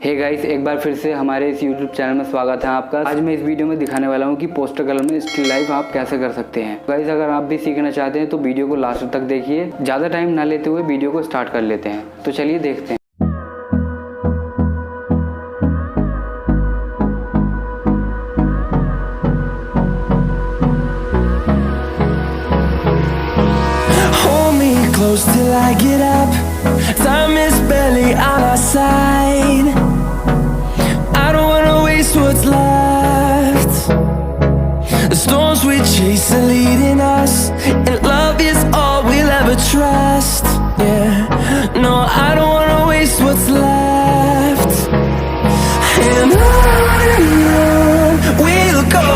Hey guys, एक बार फिर से हमारे इस YouTube चैनल में स्वागत है आपका। आज मैं इस वीडियो में दिखाने वाला हूं कि पोस्टर कलर में स्टिल लाइफ आप कैसे कर सकते हैं। गाइस, अगर आप भी सीखना चाहते हैं तो वीडियो को लास्ट तक देखिए। ज़्यादा टाइम ना लेते हुए वीडियो को स्टार्ट कर लेते हैं। तो चलिए देखते हैं। Close till I get up. Time is barely on our side. I don't wanna waste what's left. The storms we chase are leading us, and love is all we'll ever trust. Yeah, no, I don't wanna waste what's left. And on we'll go,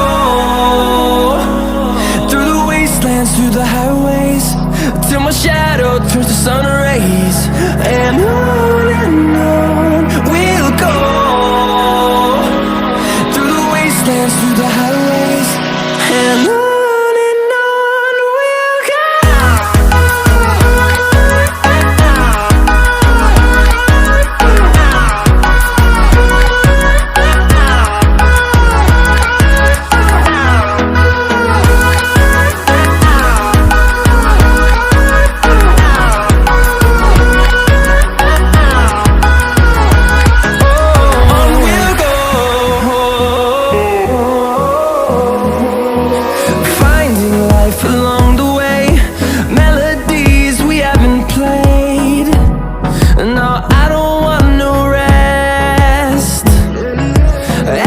through the wastelands, through the highways, till my shadow turns to sun rays. And on we'll go, through the wastelands, through the highways, and on we'll go. Along the way, melodies we haven't played. No, I don't want no rest.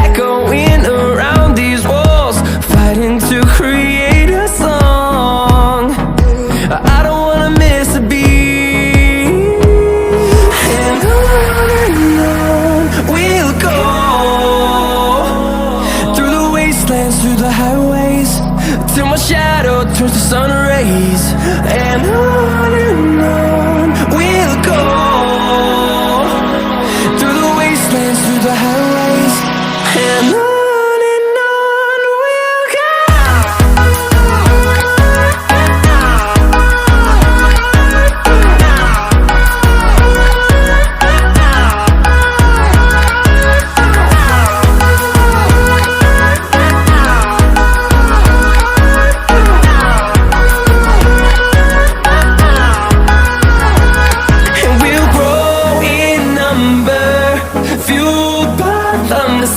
Echoing around these walls, fighting to create a song. I don't wanna miss a beat. And on we'll go, through the wastelands, through the highways, till my shadow turns to sun rays. And on we'll go, through the wastelands, through the highways, and on we'll go.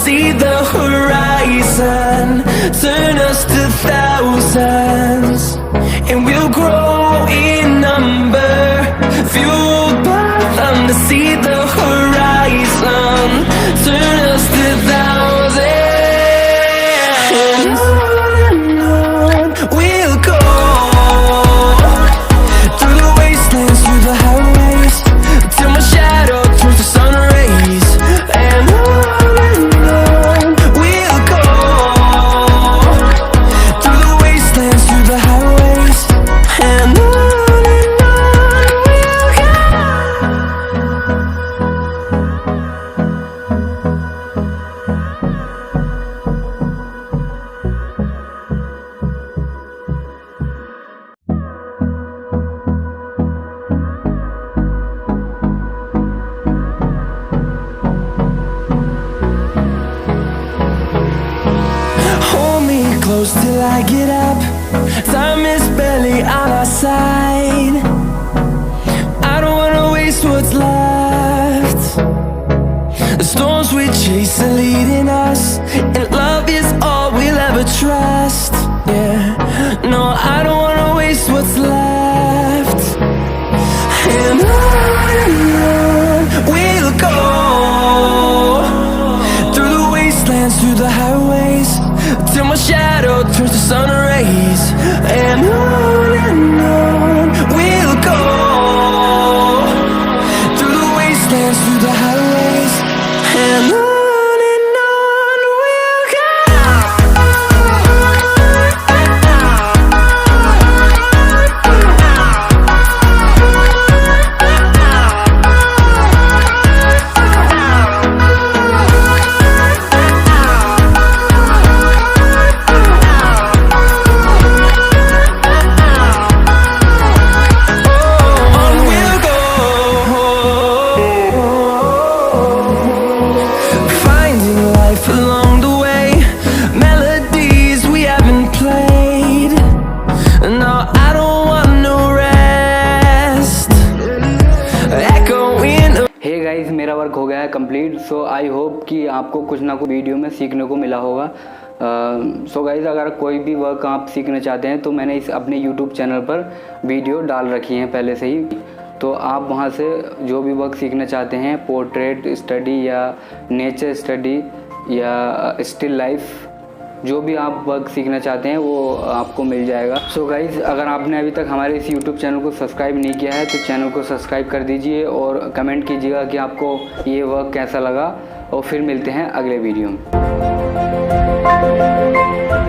See the horizon, turn us to thousands, and we'll grow in number, fueled by them. To see the horizon, turn us to thousands, and on we'll go, through the wastelands, through the highways, till my shadow turns to sun rays. And close till I get up. Time is barely on our side. I don't wanna waste what's left. The storms we chase are leading us, and love is all we'll ever trust. Yeah, no, I don't wanna waste what's left. And on we'll go, through the wastelands, through the highways, till my shadow turns to sun rays. And on we'll go, through the wastelands, through the highways, and on. Complete. So I hope कि आपको कुछ ना कुछ video में सीखने को मिला होगा। सो गाइज़, अगर कोई भी वर्क आप सीखना चाहते हैं तो मैंने इस अपने यूट्यूब चैनल पर वीडियो डाल रखी हैं पहले से ही, तो आप वहां से जो भी वर्क सीखना चाहते हैं, पोर्ट्रेट स्टडी या नेचर स्टडी या स्टिल लाइफ, जो भी आप वर्क सीखना चाहते हैं वो आपको मिल जाएगा। सो गाइज़, अगर आपने अभी तक हमारे इस यूट्यूब चैनल को सब्सक्राइब नहीं किया है तो चैनल को सब्सक्राइब कर दीजिए और कमेंट कीजिएगा कि आपको ये वर्क कैसा लगा, और फिर मिलते हैं अगले वीडियो में।